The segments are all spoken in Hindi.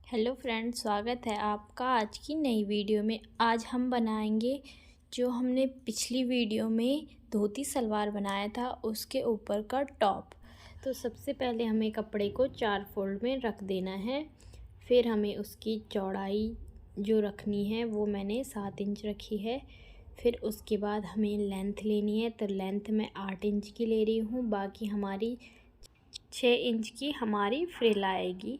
हेलो फ्रेंड्स, स्वागत है आपका आज की नई वीडियो में। आज हम बनाएंगे जो हमने पिछली वीडियो में धोती सलवार बनाया था उसके ऊपर का टॉप। तो सबसे पहले हमें कपड़े को 4 फोल्ड में रख देना है। फिर हमें उसकी चौड़ाई जो रखनी है वो मैंने 7 इंच रखी है। फिर उसके बाद हमें लेंथ लेनी है, तो लेंथ मैं 8 इंच की ले रही हूँ। बाकी हमारी 6 इंच की हमारी फ्रिल आएगी।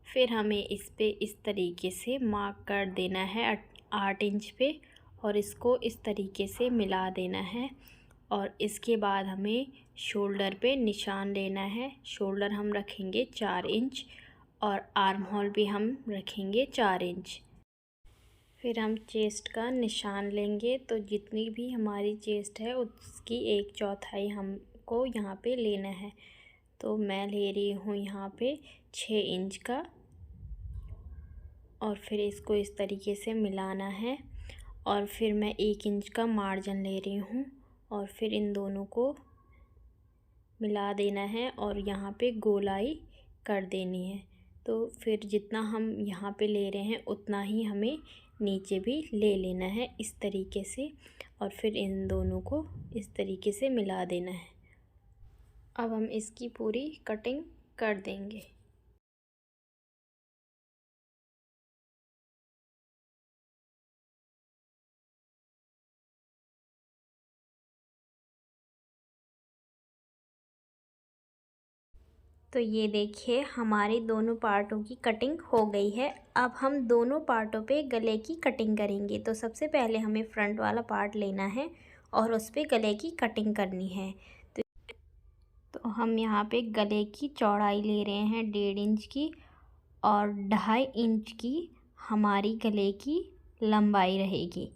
फिर हमें इस पे इस तरीके से मार्क कर देना है 8 इंच पे, और इसको इस तरीके से मिला देना है। और इसके बाद हमें शोल्डर पे निशान लेना है। शोल्डर हम रखेंगे 4 इंच और आर्म होल भी हम रखेंगे 4 इंच। फिर हम चेस्ट का निशान लेंगे, तो जितनी भी हमारी चेस्ट है उसकी 1/4 हमको यहाँ पे लेना है। तो मैं ले रही हूँ यहाँ पे 6 इंच का, और फिर इसको इस तरीके से मिलाना है। और फिर मैं 1 इंच का मार्जिन ले रही हूँ और फिर इन दोनों को मिला देना है और यहाँ पे गोलाई कर देनी है। तो फिर जितना हम यहाँ पे ले रहे हैं उतना ही हमें नीचे भी ले लेना है इस तरीके से, और फिर इन दोनों को इस तरीके से मिला देना है। अब हम इसकी पूरी कटिंग कर देंगे। तो ये देखिए हमारी दोनों पार्टों की कटिंग हो गई है। अब हम दोनों पार्टों पे गले की कटिंग करेंगे। तो सबसे पहले हमें फ्रंट वाला पार्ट लेना है और उस पे गले की कटिंग करनी है। तो हम यहाँ पे गले की चौड़ाई ले रहे हैं 1.5 इंच की, और 2.5 इंच की हमारी गले की लंबाई रहेगी।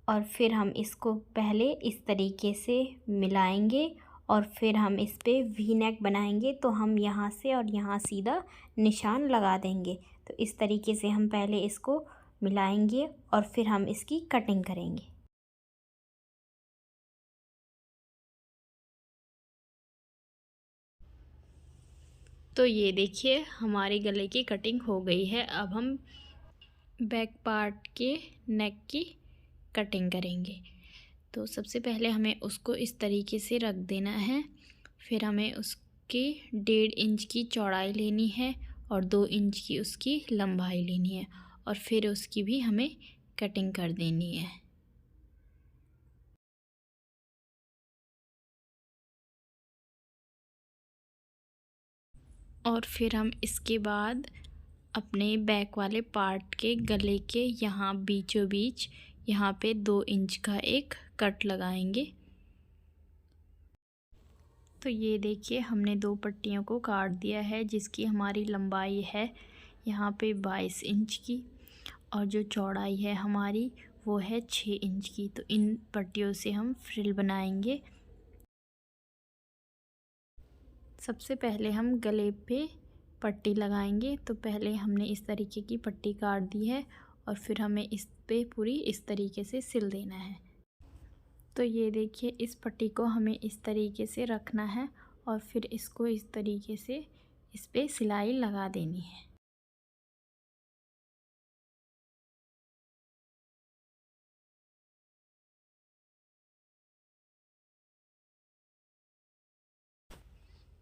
और फिर हम इसको पहले इस तरीके से मिलाएंगे और फिर हम इस पे वी नेक बनाएंगे। तो हम यहाँ से और यहाँ सीधा निशान लगा देंगे। तो इस तरीके से हम पहले इसको मिलाएंगे और फिर हम इसकी कटिंग करेंगे। तो ये देखिए हमारे गले की कटिंग हो गई है। अब हम बैक पार्ट के नेक की कटिंग करेंगे। तो सबसे पहले हमें उसको इस तरीके से रख देना है। फिर हमें उसकी 1.5 इंच की चौड़ाई लेनी है और 2 इंच की उसकी लंबाई लेनी है, और फिर उसकी भी हमें कटिंग कर देनी है। और फिर हम इसके बाद अपने बैक वाले पार्ट के गले के यहाँ बीचों बीच यहाँ पे 2 इंच का एक कट लगाएंगे। तो ये देखिए हमने 2 पट्टियों को काट दिया है, जिसकी हमारी लंबाई है यहाँ पे 22 इंच की, और जो चौड़ाई है हमारी वो है 6 इंच की। तो इन पट्टियों से हम फ्रिल बनाएंगे। सबसे पहले हम गले पे पट्टी लगाएंगे। तो पहले हमने इस तरीके की पट्टी काट दी है और फिर हमें इस पे पूरी इस तरीके से सिल देना है। तो ये देखिए इस पट्टी को हमें इस तरीके से रखना है और फिर इसको इस तरीके से इस पे सिलाई लगा देनी है।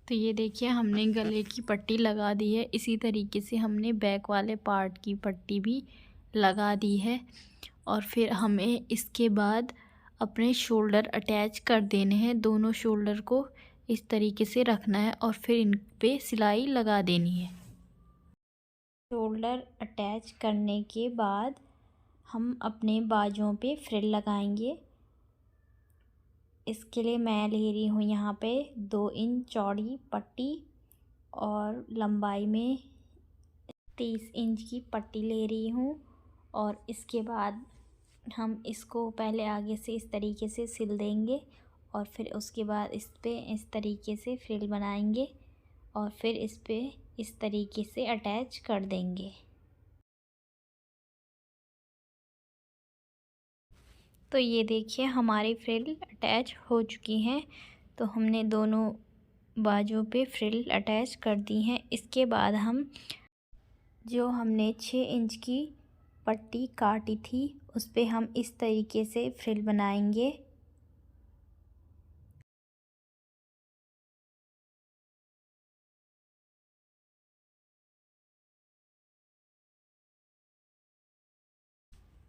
तो ये देखिए हमने गले की पट्टी लगा दी है। इसी तरीके से हमने बैक वाले पार्ट की पट्टी भी लगा दी है। और फिर हमें इसके बाद अपने शोल्डर अटैच कर देने हैं। दोनों शोल्डर को इस तरीके से रखना है और फिर इन पे सिलाई लगा देनी है। शोल्डर अटैच करने के बाद हम अपने बाजुओं पे फ्रिल लगाएंगे। इसके लिए मैं ले रही हूँ यहाँ पे 2 इंच चौड़ी पट्टी और लंबाई में 30 इंच की पट्टी ले रही हूँ। और इसके बाद हम इसको पहले आगे से इस तरीके से सिल देंगे और फिर उसके बाद इस पे इस तरीके से फ्रिल बनाएंगे और फिर इस पे इस तरीके से अटैच कर देंगे। तो ये देखिए हमारी फ्रिल अटैच हो चुकी हैं। तो हमने दोनों बाजुओं पे फ्रिल अटैच कर दी हैं। इसके बाद हम जो हमने 6 इंच की पट्टी काटी थी उस पे हम इस तरीके से फ्रिल बनाएंगे।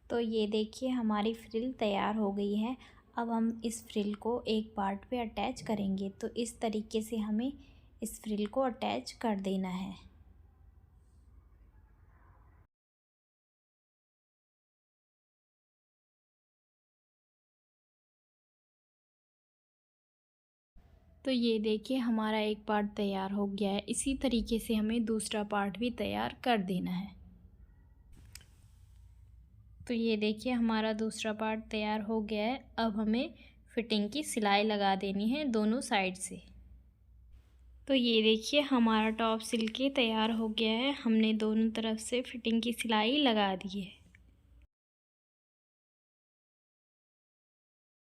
तो ये देखिए हमारी फ्रिल तैयार हो गई है। अब हम इस फ्रिल को एक पार्ट पे अटैच करेंगे। तो इस तरीके से हमें इस फ्रिल को अटैच कर देना है। तो ये देखिए हमारा एक पार्ट तैयार हो गया है। इसी तरीके से हमें दूसरा पार्ट भी तैयार कर देना है। तो ये देखिए हमारा दूसरा पार्ट तैयार हो गया है। अब हमें फिटिंग की सिलाई लगा देनी है दोनों साइड से। तो ये देखिए हमारा टॉप सिल के तैयार हो गया है। हमने दोनों तरफ से फिटिंग की सिलाई लगा दी है।